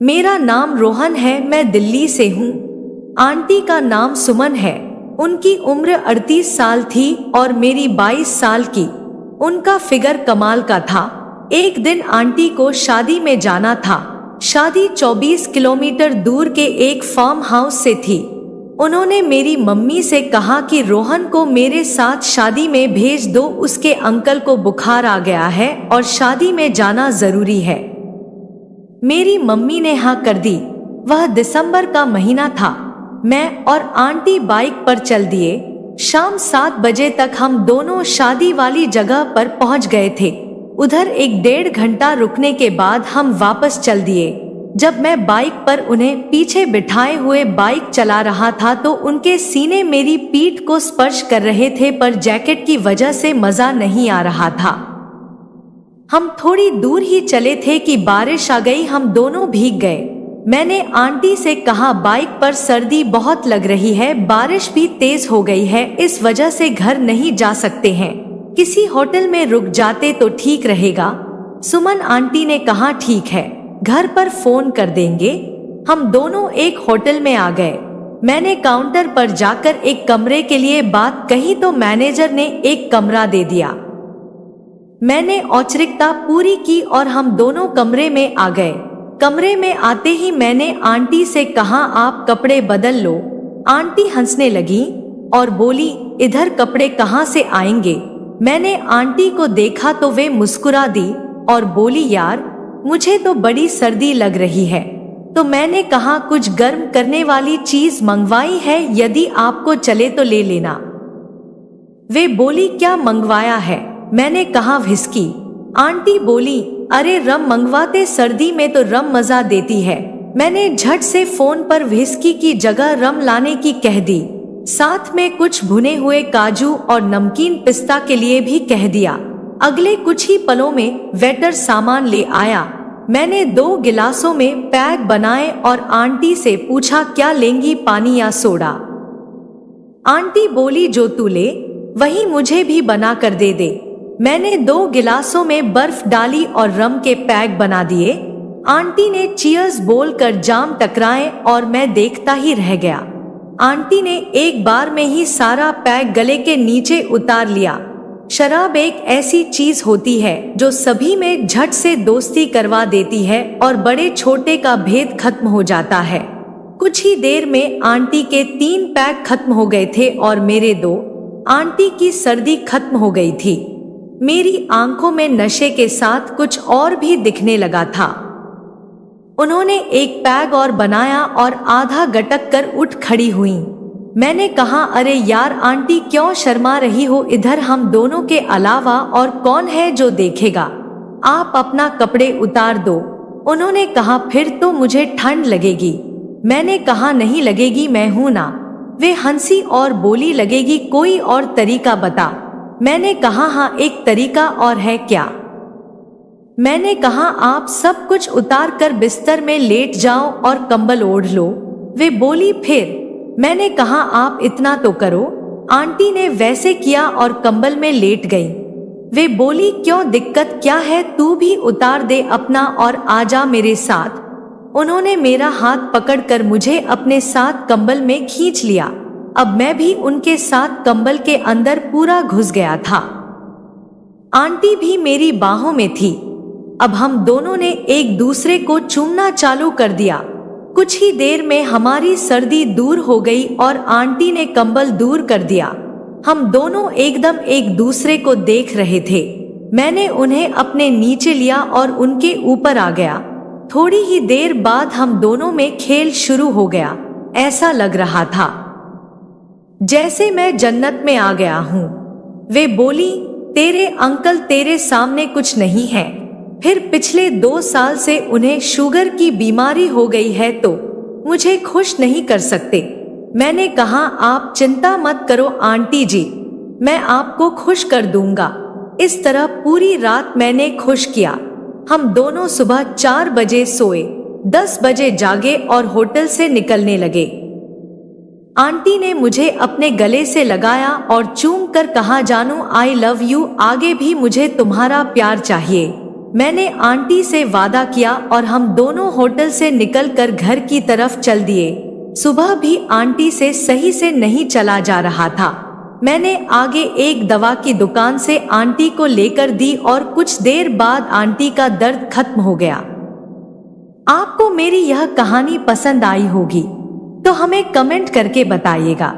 मेरा नाम रोहन है, मैं दिल्ली से हूँ। आंटी का नाम सुमन है। उनकी उम्र 38 साल थी और मेरी 22 साल की। उनका फिगर कमाल का था। एक दिन आंटी को शादी में जाना था। शादी 24 किलोमीटर दूर के एक फार्म हाउस से थी। उन्होंने मेरी मम्मी से कहा कि रोहन को मेरे साथ शादी में भेज दो, उसके अंकल को बुखार आ गया है और शादी में जाना जरूरी है। मेरी मम्मी ने हाँ कर दी। वह दिसंबर का महीना था। मैं और आंटी बाइक पर चल दिए। शाम 7 बजे तक हम दोनों शादी वाली जगह पर पहुंच गए थे। उधर 1-1.5 घंटा रुकने के बाद हम वापस चल दिए। जब मैं बाइक पर उन्हें पीछे बिठाए हुए बाइक चला रहा था तो उनके सीने मेरी पीठ को स्पर्श कर रहे थे, पर जैकेट की वजह से मजा नहीं आ रहा था। हम थोड़ी दूर ही चले थे कि बारिश आ गई। हम दोनों भीग गए। मैंने आंटी से कहा, बाइक पर सर्दी बहुत लग रही है, बारिश भी तेज हो गई है, इस वजह से घर नहीं जा सकते हैं, किसी होटल में रुक जाते तो ठीक रहेगा। सुमन आंटी ने कहा ठीक है, घर पर फोन कर देंगे। हम दोनों एक होटल में आ गए। मैंने काउंटर पर जाकर एक कमरे के लिए बात कही तो मैनेजर ने एक कमरा दे दिया। मैंने औपचारिकता पूरी की और हम दोनों कमरे में आ गए। कमरे में आते ही मैंने आंटी से कहा, आप कपड़े बदल लो। आंटी हंसने लगी और बोली, इधर कपड़े कहाँ से आएंगे। मैंने आंटी को देखा तो वे मुस्कुरा दी और बोली, यार मुझे तो बड़ी सर्दी लग रही है। तो मैंने कहा, कुछ गर्म करने वाली चीज मंगवाई है, यदि आपको चले तो ले लेना। वे बोली, क्या मंगवाया है। मैंने कहा, व्हिस्की। आंटी बोली, अरे रम मंगवाते, सर्दी में तो रम मजा देती है। मैंने झट से फोन पर व्हिस्की की जगह रम लाने की कह दी। साथ में कुछ भुने हुए काजू और नमकीन पिस्ता के लिए भी कह दिया। अगले कुछ ही पलों में वेटर सामान ले आया। मैंने 2 गिलासों में पैक बनाए और आंटी से पूछा, क्या लेंगी, पानी या सोडा। आंटी बोली, जो तू ले वही मुझे भी बना कर दे दे। मैंने 2 गिलासों में बर्फ डाली और रम के पैक बना दिए। आंटी ने चीयर्स बोलकर जाम टकराए और मैं देखता ही रह गया। आंटी ने एक बार में ही सारा पैक गले के नीचे उतार लिया। शराब एक ऐसी चीज होती है जो सभी में झट से दोस्ती करवा देती है और बड़े छोटे का भेद खत्म हो जाता है। कुछ ही देर में आंटी के 3 पैक खत्म हो गए थे और मेरे 2। आंटी की सर्दी खत्म हो गई थी। मेरी आंखों में नशे के साथ कुछ और भी दिखने लगा था। उन्होंने एक पैग और बनाया और आधा गटक कर उठ खड़ी हुई। मैंने कहा, अरे यार आंटी, क्यों शर्मा रही हो, इधर हम दोनों के अलावा और कौन है जो देखेगा, आप अपना कपड़े उतार दो। उन्होंने कहा, फिर तो मुझे ठंड लगेगी। मैंने कहा, नहीं लगेगी, मैं हूं ना। वे हंसी और बोली, लगेगी, कोई और तरीका बता। मैंने कहा, हाँ एक तरीका और है। क्या। मैंने कहा, आप सब कुछ उतार कर बिस्तर में लेट जाओ और कंबल ओढ़ लो। वे बोली, फिर। मैंने कहा, आप इतना तो करो। आंटी ने वैसे किया और कंबल में लेट गई। वे बोली, क्यों, दिक्कत क्या है, तू भी उतार दे अपना और आजा मेरे साथ। उन्होंने मेरा हाथ पकड़कर मुझे अपने साथ कंबल में खींच लिया। अब मैं भी उनके साथ कंबल के अंदर पूरा घुस गया था। आंटी भी मेरी बाहों में थी। अब हम दोनों ने एक दूसरे को चूमना चालू कर दिया। कुछ ही देर में हमारी सर्दी दूर हो गई और आंटी ने कंबल दूर कर दिया। हम दोनों एकदम एक दूसरे को देख रहे थे। मैंने उन्हें अपने नीचे लिया और उनके ऊपर आ गया। थोड़ी ही देर बाद हम दोनों में खेल शुरू हो गया। ऐसा लग रहा था जैसे मैं जन्नत में आ गया हूँ। वे बोली, तेरे अंकल तेरे सामने कुछ नहीं है। फिर पिछले 2 साल से उन्हें शुगर की बीमारी हो गई है तो मुझे खुश नहीं कर सकते। मैंने कहा, आप चिंता मत करो आंटी जी, मैं आपको खुश कर दूंगा। इस तरह पूरी रात मैंने खुश किया। हम दोनों सुबह 4 बजे सोए, 10 बजे जागे और होटल से निकलने लगे। आंटी ने मुझे अपने गले से लगाया और चूम कर कहा, जानू आई लव यू, आगे भी मुझे तुम्हारा प्यार चाहिए। मैंने आंटी से वादा किया और हम दोनों होटल से निकलकर घर की तरफ चल दिए। सुबह भी आंटी से सही से नहीं चला जा रहा था। मैंने आगे एक दवा की दुकान से आंटी को लेकर दी और कुछ देर बाद आंटी का दर्द खत्म हो गया। आपको मेरी यह कहानी पसंद आई होगी तो हमें कमेंट करके बताइएगा।